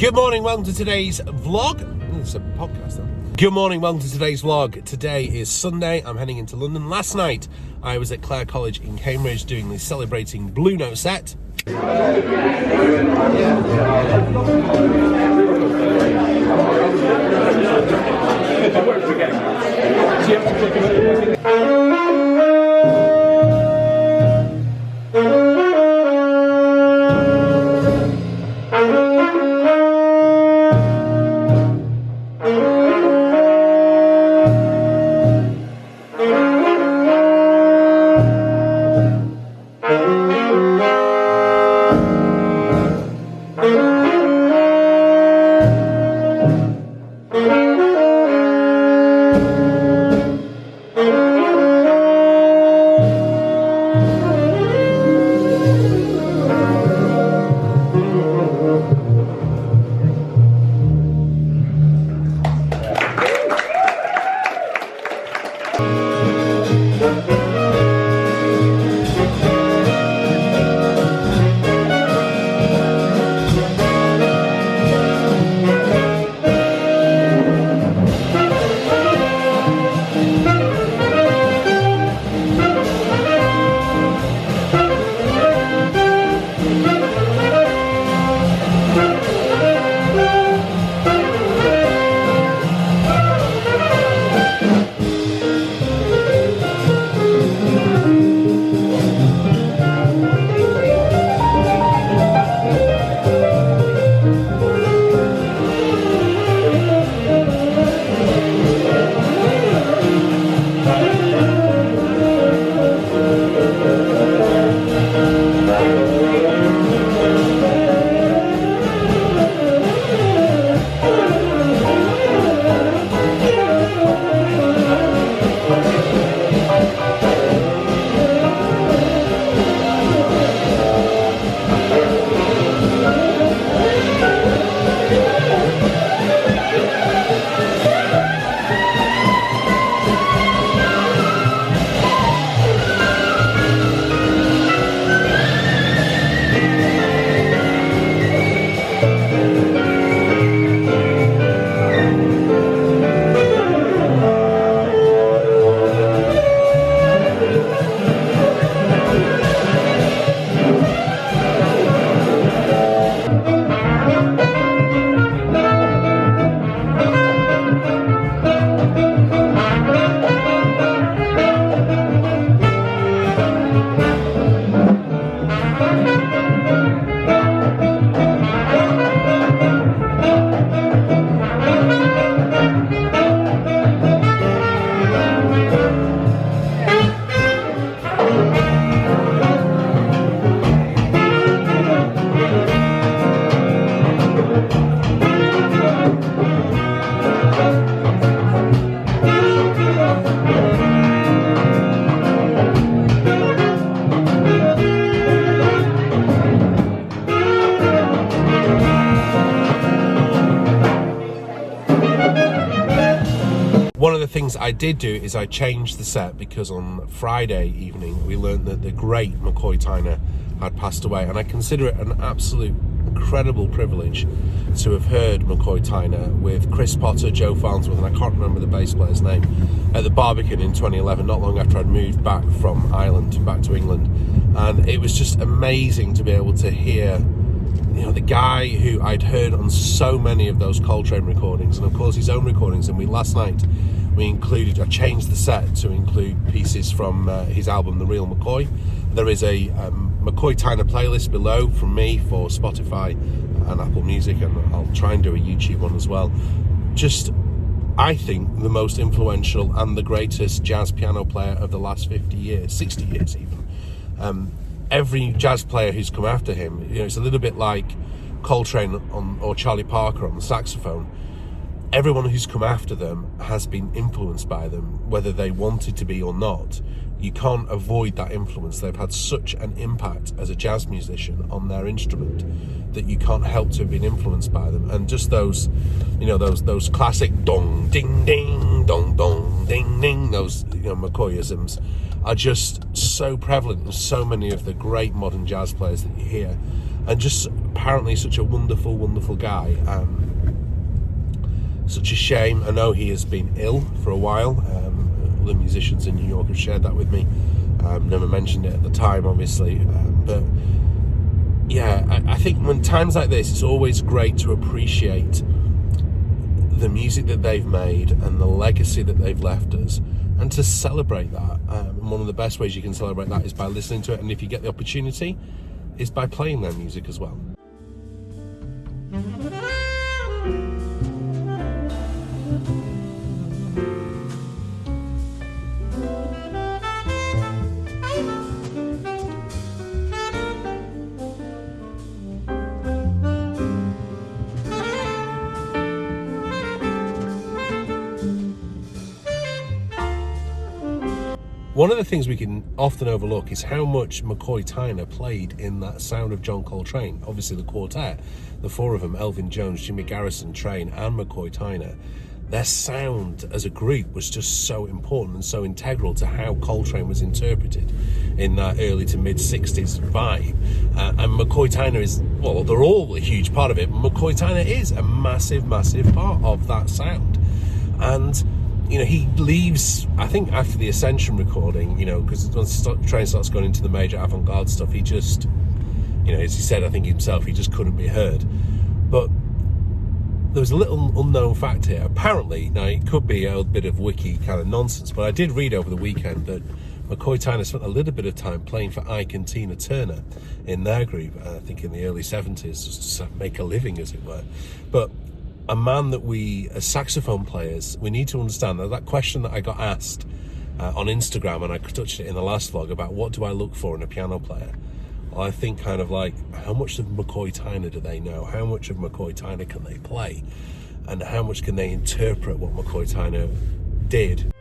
Good morning, welcome to today's vlog. It's a podcast though. Good morning, welcome to today's vlog. Today is Sunday, I'm heading into London. Last night I was at Clare College in Cambridge doing the Celebrating Blue Note set. things I did do is I changed the set, because on Friday evening we learned that the great McCoy Tyner had passed away, and I consider it an absolute incredible privilege to have heard McCoy Tyner with Chris Potter, Joe Farnsworth, and I can't remember the bass player's name, at the Barbican in 2011, not long after I'd moved back from Ireland back to England. And it was just amazing to be able to hear, you know, the guy who I'd heard on so many of those Coltrane recordings, and of course his own recordings. And last night I changed the set to include pieces from his album The Real Mccoy. There is a McCoy Tyner playlist below from me for Spotify and Apple Music, and I'll try and do a YouTube one as well. Just, I think, the most influential and the greatest jazz piano player of the last 50 years, 60 years even. Every jazz player who's come after him, you know, it's a little bit like Coltrane or Charlie Parker on the saxophone. Everyone who's come after them has been influenced by them, whether they wanted to be or not. You can't avoid that influence. They've had such an impact as a jazz musician on their instrument that you can't help to have been influenced by them. And just those, you know, those classic dong ding ding dong dong ding ding, those, you know, McCoyisms are just so prevalent in so many of the great modern jazz players that you hear. And just apparently such a wonderful, wonderful guy. Such a shame. I know he has been ill for a while. Other musicians in New York have shared that with me. Never mentioned it at the time, obviously. But yeah, I think when times like this, it's always great to appreciate the music that they've made and the legacy that they've left us, and to celebrate that. And one of the best ways you can celebrate that is by listening to it, and if you get the opportunity, is by playing their music as well. One of the things we can often overlook is how much McCoy Tyner played in that sound of John Coltrane. Obviously the quartet, the four of them, Elvin Jones, Jimmy Garrison, Train and McCoy Tyner, their sound as a group was just so important and so integral to how Coltrane was interpreted in that early to mid 60s vibe. And McCoy Tyner is, well, they're all a huge part of it, but McCoy Tyner is a massive, massive part of that sound. And you know, he leaves, I think, after the Ascension recording, you know, because once Train starts going into the major avant-garde stuff, he just, you know, as he said, I think himself, he just couldn't be heard. But there was a little unknown fact here. Apparently, now it could be a bit of wiki kind of nonsense, but I did read over the weekend that McCoy Tyner spent a little bit of time playing for Ike and Tina Turner in their group, I think in the early 70s, just to make a living, as it were. But a man that we, as saxophone players, we need to understand that question that I got asked on Instagram, and I touched it in the last vlog, about what do I look for in a piano player? Well, I think kind of like, how much of McCoy Tyner do they know? How much of McCoy Tyner can they play? And how much can they interpret what McCoy Tyner did?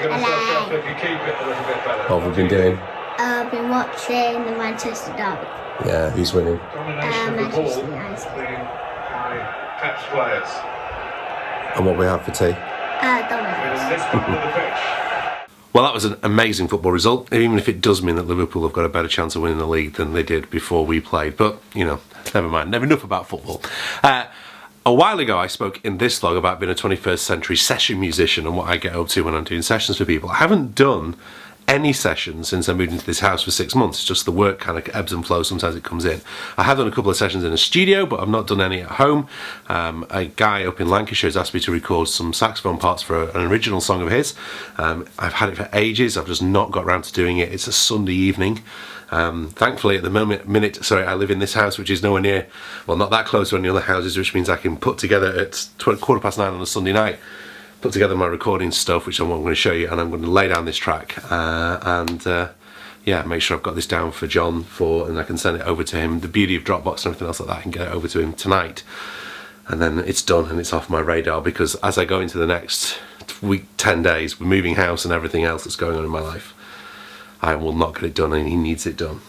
Hello. If you keep it a little bit better. What have we been doing? I've been watching the Manchester Derby. Yeah, who's winning? Domination of the ball, Manchester being United. by catch players. And what we have for tea? In Dominoes. this part of the pitch. Well, that was an amazing football result, even if it does mean that Liverpool have got a better chance of winning the league than they did before we played. But, you know, never mind. Never enough about football. A while ago, I spoke in this vlog about being a 21st century session musician and what I get up to when I'm doing sessions for people. I haven't done any sessions since I moved into this house for 6 months. It's just the work kind of ebbs and flows. Sometimes it comes in. I have done a couple of sessions in a studio, but I've not done any at home. A guy up in Lancashire has asked me to record some saxophone parts for an original song of his. I've had it for ages. I've just not got around to doing it. It's a Sunday evening. Thankfully at the minute, I live in this house, which is nowhere near, well, not that close to any other houses, which means I can put together at 9:15 on a Sunday night put together my recording stuff, which I'm going to show you, and I'm going to lay down this track yeah, make sure I've got this down for John and I can send it over to him. The beauty of Dropbox and everything else like that, I can get it over to him tonight, and then it's done and it's off my radar, because as I go into the next week, 10 days, with moving house and everything else that's going on in my life, I will not get it done, and he needs it done.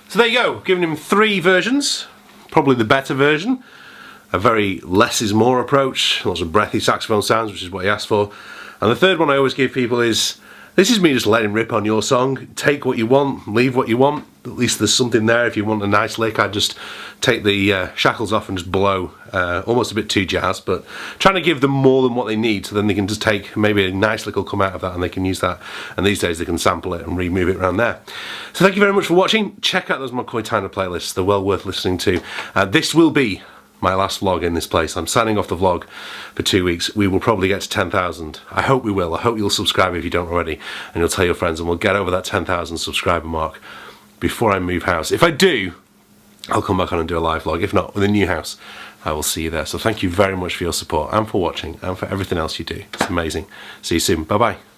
So there you go, giving him 3 versions, probably the better version. A very less is more approach, lots of breathy saxophone sounds, which is what he asked for. And the third one I always give people is, this is me just letting rip on your song. Take what you want, leave what you want. At least there's something there. If you want a nice lick, I'd just take the shackles off and just blow. Almost a bit too jazz, but trying to give them more than what they need, so then they can just take, maybe a nice lick will come out of that and they can use that. And these days they can sample it and remove it around there. So thank you very much for watching. Check out those McCoy Tyner playlists. They're well worth listening to. This will be my last vlog in this place. I'm signing off the vlog for 2 weeks. We will probably get to 10,000. I hope we will. I hope you'll subscribe if you don't already, and you'll tell your friends, and we'll get over that 10,000 subscriber mark before I move house. If I do, I'll come back on and do a live vlog. If not, with a new house, I will see you there. So thank you very much for your support and for watching and for everything else you do. It's amazing. See you soon. Bye bye.